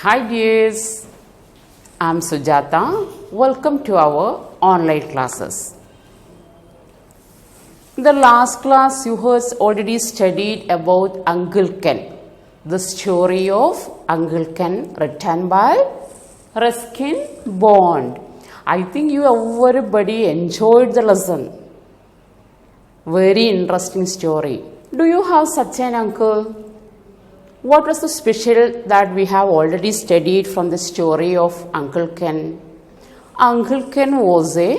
Hi dears, I'm Sujata. Welcome to our online classes. In the last class, you have already studied about Uncle Ken, the story of Uncle Ken written by Ruskin Bond. I think you everybody enjoyed the lesson. Very interesting story. Do you have such an uncle? What was the special that we have already studied from the story of Uncle Ken? Uncle Ken was a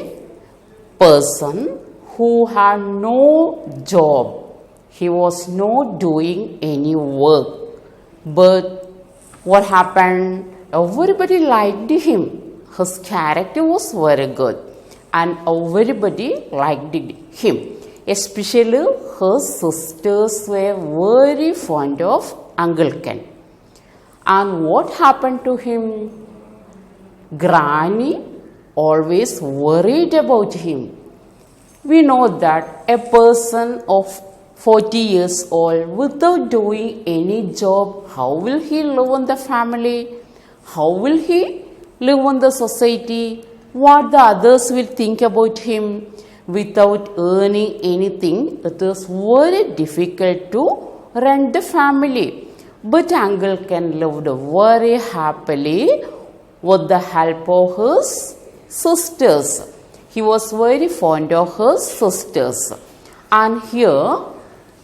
person who had no job. He was not doing any work. But what happened? Everybody liked him. His character was very good and everybody liked him. Especially his sisters were very fond of Uncle Ken. And what happened to him? Granny always worried about him. We know that a person of 40 years old without doing any job, how will he live in the family? How will he live in the society? What the others will think about him? Without earning anything, it is very difficult to run the family. But Uncle Ken lived very happily with the help of his sisters. He was very fond of his sisters. And here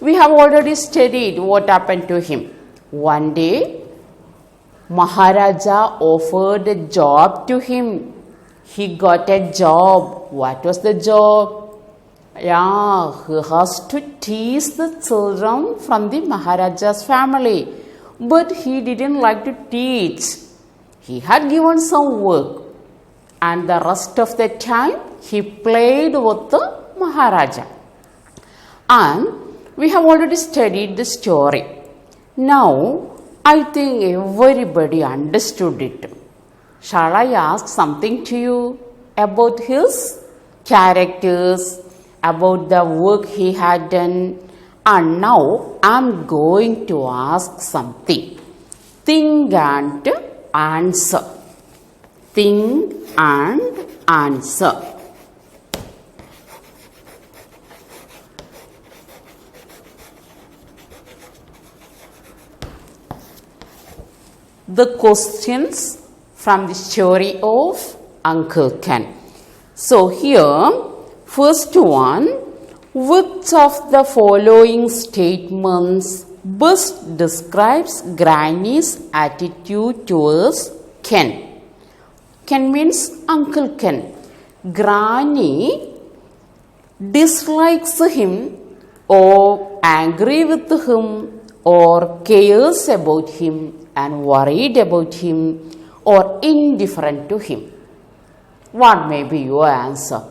we have already studied what happened to him. One day, Maharaja offered a job to him. He got a job. What was the job? Yeah, he has to teach the children from the Maharaja's family. But he didn't like to teach. He had given some work. And the rest of the time, he played with the Maharaja. And we have already studied the story. Now, I think everybody understood it. Shall I ask something to you about his characters, about the work he had done? And now I am going to ask something. Think and answer. Think and answer. The questions from the story of Uncle Ken. So here, first one, which of the following statements best describes Granny's attitude towards Ken? Ken means Uncle Ken. Granny dislikes him or angry with him or cares about him and worried about him or indifferent to him. What may be your answer?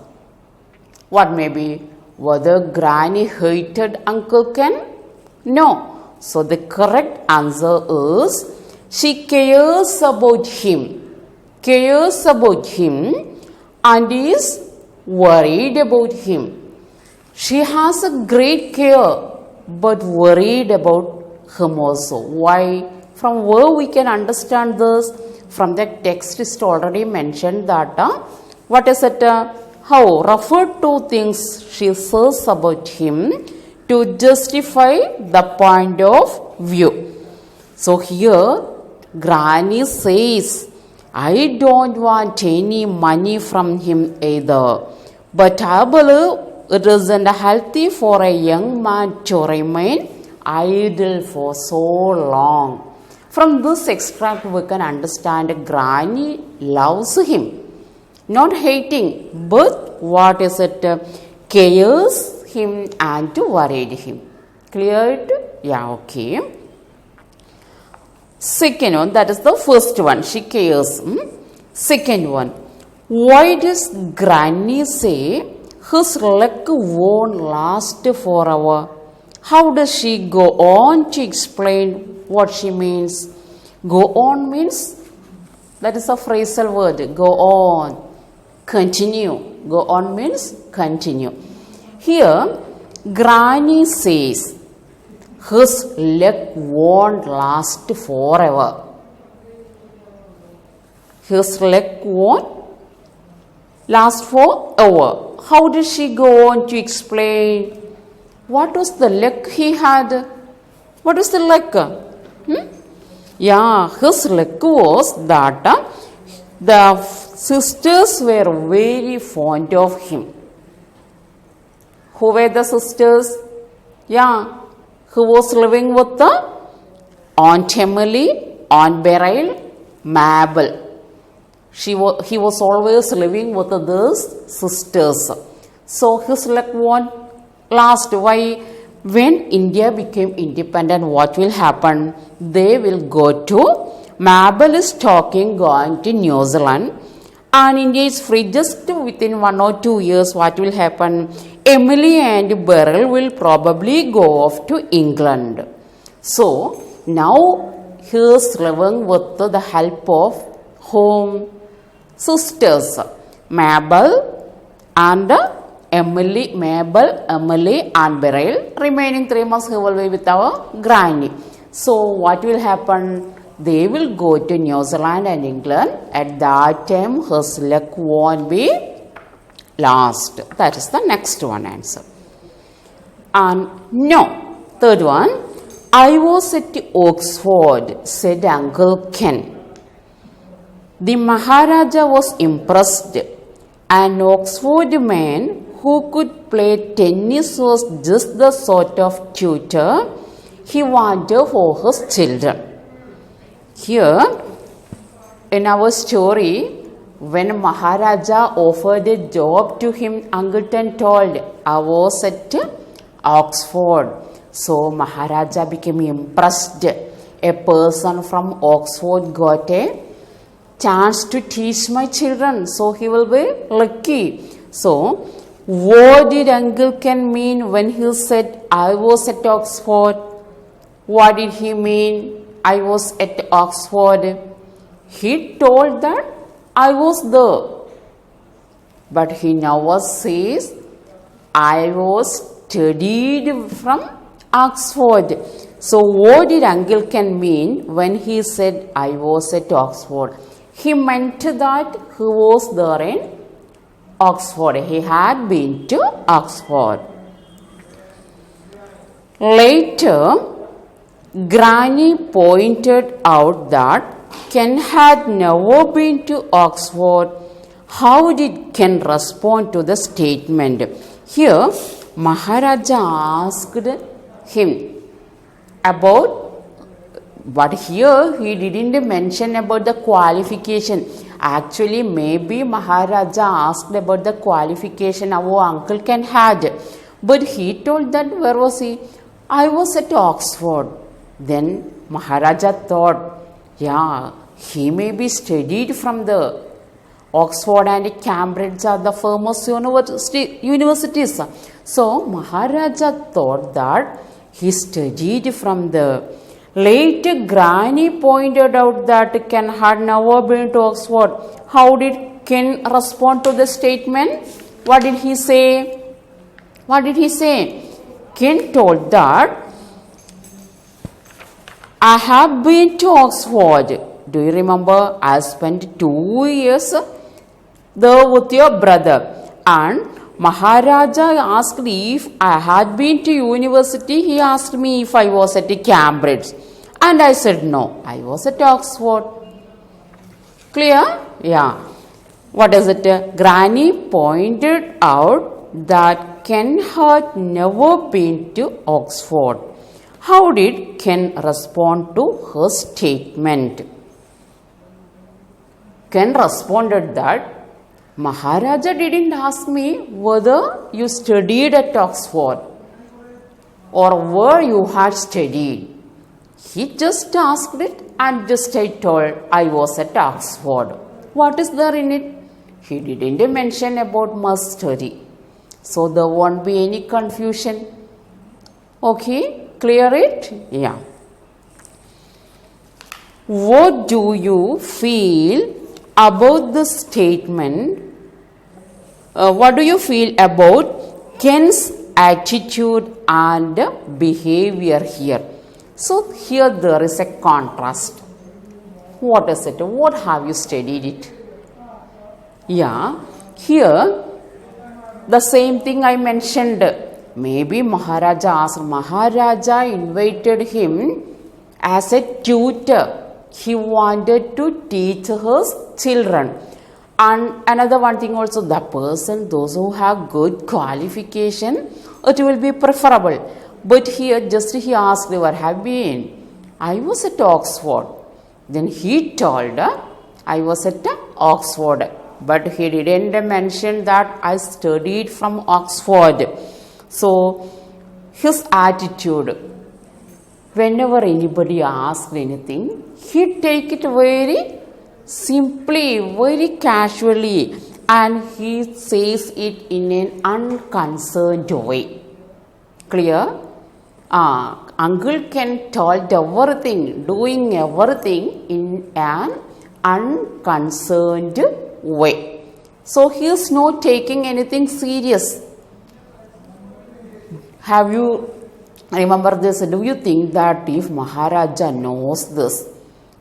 What may be? Whether Granny hated Uncle Ken? No. So the correct answer is she cares about him. Cares about him and is worried about him. She has a great care but worried about him also. Why? From where we can understand this? From the text is already mentioned that what is it? How referred to things she says about him to justify the point of view. So here Granny says, I don't want any money from him either, but I believe it isn't healthy for a young man to remain idle for so long. From this extract we can understand Granny loves him. Not hating, but what is it? Cares him and to worried him. Clear it? Yeah, okay. Second one, that is the first one. She cares. Second one, why does Granny say his luck won't last forever? How does she go on to explain what she means? Go on means, that is a phrasal word. Go on. Continue. Go on means continue. Here, Granny says his luck won't last forever. His leg won't last forever. How did she go on to explain? What was the leg he had? What is the leg? Yeah, his leg was that the sisters were very fond of him. Who were the sisters? Yeah, who was living with the Aunt Emily, Aunt Beryl, Mabel. He was always living with these sisters. So his luck won't last. Why? When India became independent, what will happen? They will go to, Mabel is going to New Zealand, and India is free. Just within 1 or 2 years, what will happen? Emily and Beryl will probably go off to England. So now he is living with the help of whom? Sisters, Mabel and Emily, and Beryl. Remaining 3 months he will be with our granny. So what will happen? They will go to New Zealand and England. At that time his luck won't be lost. That is the next one answer. And no, third one. I was at Oxford, said Uncle Ken. The Maharaja was impressed. An Oxford man who could play tennis was just the sort of tutor he wanted for his children. Here, in our story, when Maharaja offered a job to him, Uncle Ken told, I was at Oxford. So Maharaja became impressed. A person from Oxford got a chance to teach my children, so he will be lucky. So what did Uncle Ken mean when he said I was at Oxford? What did he mean? I was at Oxford. He told that I was there, but he now says I was studied from Oxford. So what did Uncle Ken mean when he said I was at Oxford? He meant that he was there in Oxford. He had been to Oxford. Later, Granny pointed out that Ken had never been to Oxford. How did Ken respond to the statement? Here, Maharaja asked him about, but here he didn't mention about the qualification. Actually, maybe Maharaja asked about the qualification our Uncle Ken had. But he told that, where was he? I was at Oxford. Then Maharaja thought, yeah, he may be studied from the Oxford and Cambridge are the famous universities. So Maharaja thought that he studied from the. Later, Granny pointed out that Ken had never been to Oxford. How did Ken respond to the statement? What did he say? What did he say? Ken told that I have been to Oxford. Do you remember? I spent 2 years there with your brother. And Maharaja asked if I had been to university. He asked me if I was at Cambridge. And I said no, I was at Oxford. Clear? Yeah. What is it? Granny pointed out that Ken had never been to Oxford. How did Ken respond to her statement? Ken responded that Maharaja didn't ask me whether you studied at Oxford or where you had studied. He just asked it and just I told I was at Oxford. What is there in it? He didn't mention about my study. So there won't be any confusion. Okay, clear it? Yeah. What do you feel about the statement? What do you feel about Ken's attitude and behavior here? So here there is a contrast. What is it? What have you studied it? Yeah, here the same thing I mentioned. Maybe Maharaja asked, Maharaja invited him as a tutor. He wanted to teach his children. And another one thing also, the person, those who have good qualification, it will be preferable. But here just he asked, where have you been? I was at Oxford. Then he told, I was at Oxford. But he didn't mention that I studied from Oxford. So his attitude, whenever anybody asks anything, he take it very simply, very casually, and he says it in an unconcerned way. Clear? Uncle Ken told everything, doing everything in an unconcerned way. So he is not taking anything serious. Have you remember this? Do you think that if Maharaja knows this,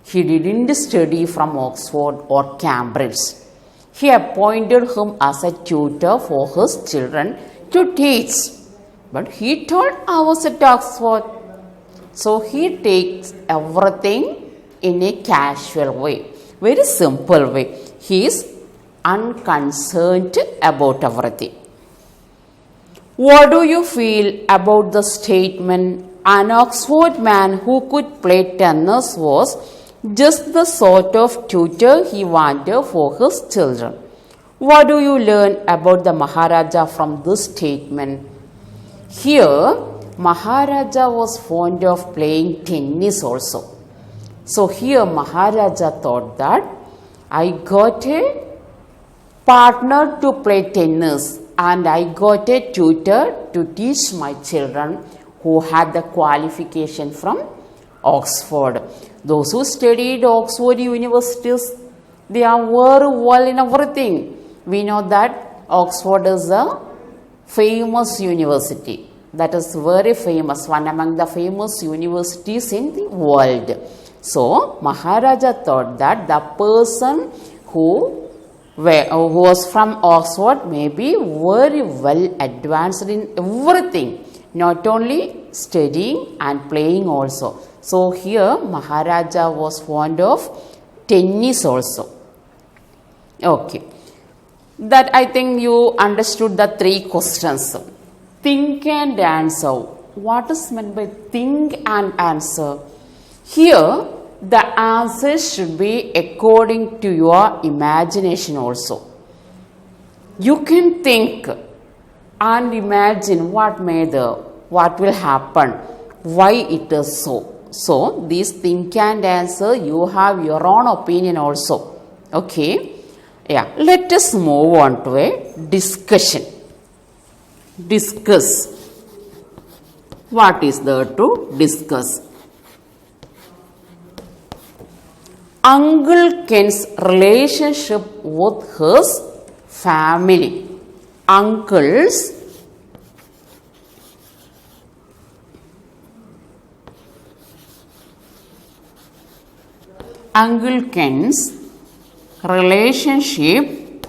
he didn't study from Oxford or Cambridge? He appointed him as a tutor for his children to teach. But he told, I was at Oxford. So he takes everything in a casual way, very simple way. He is unconcerned about everything. What do you feel about the statement, an Oxford man who could play tennis was just the sort of tutor he wanted for his children? What do you learn about the Maharaja from this statement? Here, Maharaja was fond of playing tennis also. So here Maharaja thought that I got a partner to play tennis and I got a tutor to teach my children who had the qualification from Oxford. Those who studied Oxford universities, they are very well in everything. We know that Oxford is a famous university. That is very famous, one among the famous universities in the world. So, Maharaja thought that the person who was from Oxford may be very well advanced in everything, not only studying and playing also. So, here Maharaja was fond of tennis also. Okay. That I think you understood the three questions. Think and answer. What is meant by think and answer? Here, the answer should be according to your imagination also. You can think and imagine what will happen, why it is so. So, these think and answer, you have your own opinion also. Okay. Yeah, let us move on to a discussion. Discuss. What is there to discuss? Uncle Ken's relationship with his family. Uncle's Uncle Ken's relationship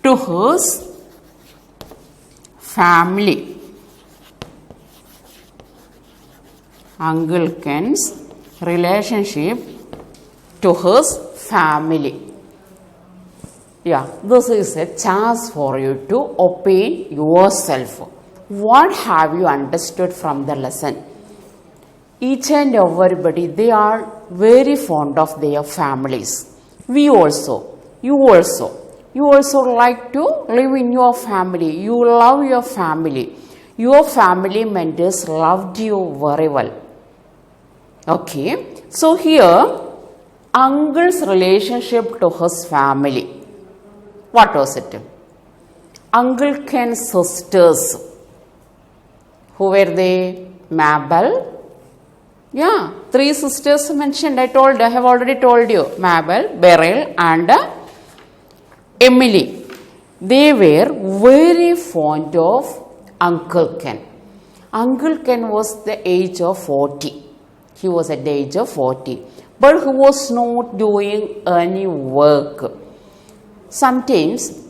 to his family. Uncle Ken's relationship to his family. Yeah, this is a chance for you to opine yourself. What have you understood from the lesson? Each and everybody, they are very fond of their families. We also, you also like to live in your family. You love your family. Your family members loved you very well. Okay, so here, uncle's relationship to his family. What was it? Uncle Ken's sisters. Who were they? Mabel. Yeah, three sisters mentioned. I have already told you. Mabel, Beryl and Emily. They were very fond of Uncle Ken. Uncle Ken was the age of 40. He was at the age of 40. But he was not doing any work. Sometimes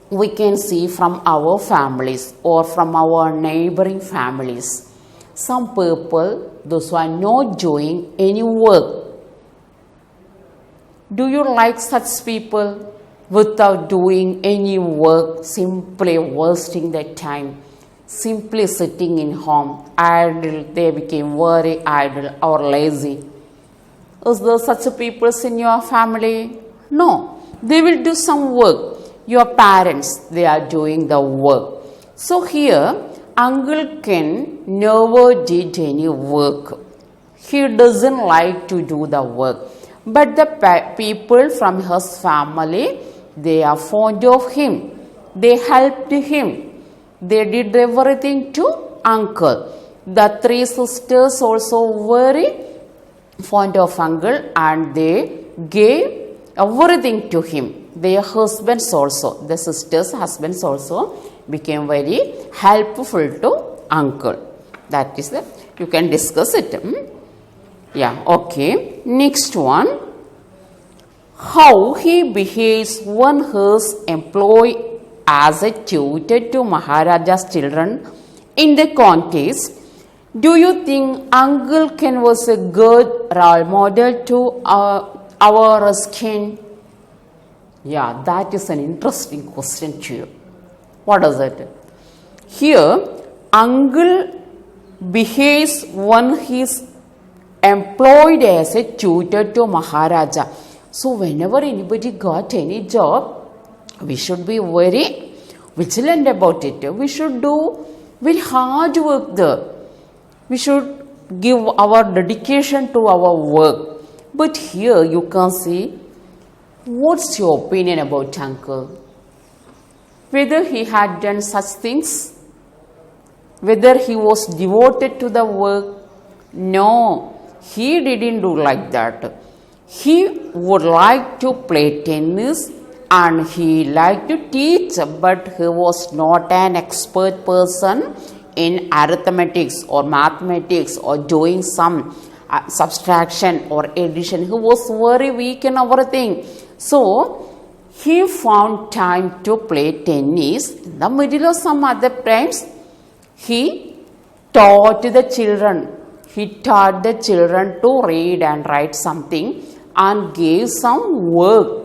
we can see from our families or from our neighboring families, some people, those who are not doing any work. Do you like such people without doing any work, simply wasting their time, simply sitting in home, idle? They became very idle or lazy. Is there such people in your family? No. They will do some work. Your parents, they are doing the work. So here, Uncle Ken never did any work. He doesn't like to do the work. But the people from his family, they are fond of him. They helped him. They did everything to uncle. The three sisters also very fond of uncle and they gave everything to him. Their husbands also, the sisters' husbands also became very helpful to uncle. That is the, you can discuss it. Yeah, okay. Next one. How he behaves when he is employed as a tutor to Maharaja's children in the contest. Do you think Uncle Ken was a good role model to our Ruskin? Yeah, that is an interesting question to you. What is it? Here, Uncle behaves when he is employed as a tutor to Maharaja. So, whenever anybody got any job, we should be very vigilant about it. We should do very hard work there. We should give our dedication to our work. But here you can see, what's your opinion about Uncle? Whether he had done such things? Whether he was devoted to the work? No, he didn't do like that. He would like to play tennis and he liked to teach, but he was not an expert person in arithmetics or mathematics or doing some subtraction or addition. He was very weak in everything. So, he found time to play tennis. In the middle of some other times, he taught the children. He taught the children to read and write something and gave some work.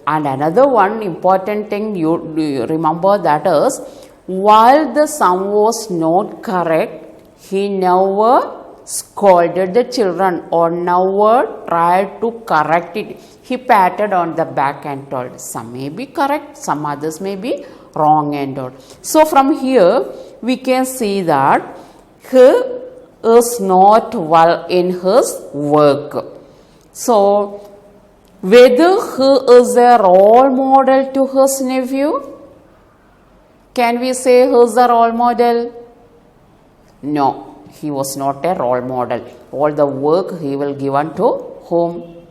And another one important thing you remember, that is, while the sum was not correct, he never scolded the children or never tried to correct it. He patted on the back and told, some may be correct, some others may be wrong and all. So from here we can see that he is not well in his work. So whether he is a role model to his nephew? Can we say he is a role model? No, he was not a role model. All the work he will give unto whom?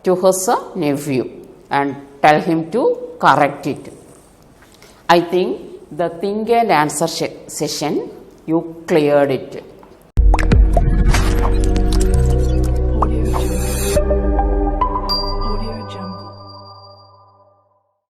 To his nephew and tell him to correct it. I think the think and answer session you cleared it.